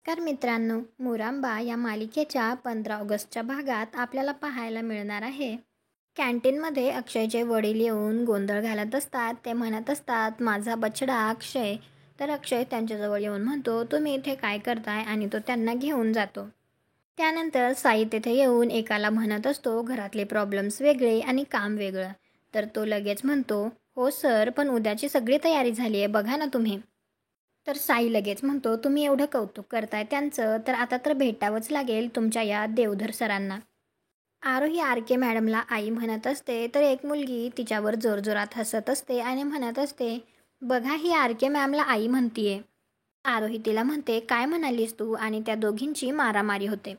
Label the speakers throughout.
Speaker 1: तर मित्रांनो, मुरांबा या मालिकेच्या 15 ऑगस्टच्या भागात आपल्याला पाहायला मिळणार आहे. कॅन्टीनमध्ये अक्षयचे वडील येऊन गोंधळ घालत असतात. ते म्हणत असतात, माझा बछडा अक्षय. तर अक्षय त्यांच्याजवळ येऊन म्हणतो, तुम्ही इथे काय करताय, आणि तो त्यांना घेऊन जातो. त्यानंतर साई तिथे येऊन एकाला म्हणत असतो, घरातले प्रॉब्लेम्स वेगळे आणि काम वेगळं. तर तो लगेच म्हणतो, हो सर, पण उद्याची सगळी तयारी झाली आहे, बघा ना तुम्ही. तर साई लगेच म्हणतो, तुम्ही एवढं कौतुक करताय त्यांचं, तर आता तर भेटावंच लागेल तुमच्या या देवधर सरांना. आरोही आर के मॅडमला आई म्हणत असते. तर एक मुलगी तिच्यावर जोरजोरात हसत असते आणि म्हणत असते, बघा ही आर के मॅमला आई म्हणतीये. आरोही तिला म्हणते, काय म्हणालीस तू, आणि त्या दोघींची मारामारी होते.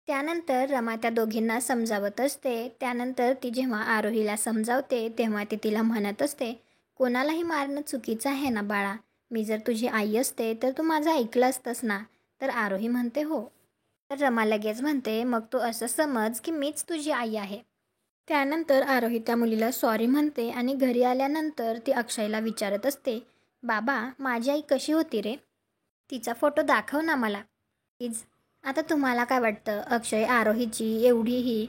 Speaker 1: त्यानंतर रमा त्या दोघींना समजावत असते. त्यानंतर ती जेव्हा आरोहीला समजावते तेव्हा ती तिला म्हणत असते, कोणालाही मारणं चुकीचं आहे ना बाळा. मी जर तुझी आई असते तर तू माझं ऐकलं असतंस ना. तर आरोही म्हणते, हो. तर रमा लगेच म्हणते, मग तू असं समज की मीच तुझी आई आहे. त्यानंतर आरोही त्या मुलीला सॉरी म्हणते आणि घरी आल्यानंतर ती अक्षयला विचारत असते, बाबा माझी आई कशी होती रे? तिचा फोटो दाखव ना मला प्लीज. आता तुम्हाला काय वाटतं, अक्षय आरोहीची एवढीही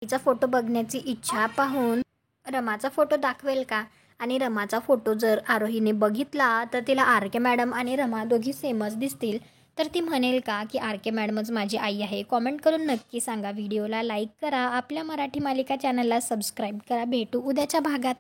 Speaker 1: तिचा फोटो बघण्याची इच्छा पाहून रमाचा फोटो दाखवेल का? आणि रमाचा फोटो जर आरोहीने बघितला तर तिला आर के मॅडम आणि रमा दोघी सेमच दिसतील. तर ती म्हणेल का की आर के मॅडमच माझी आई आहे? कॉमेंट करून नक्की सांगा. व्हिडिओला लाईक करा. आपल्या मराठी मालिका चॅनलला सबस्क्राईब करा. भेटू उद्याच्या भागात.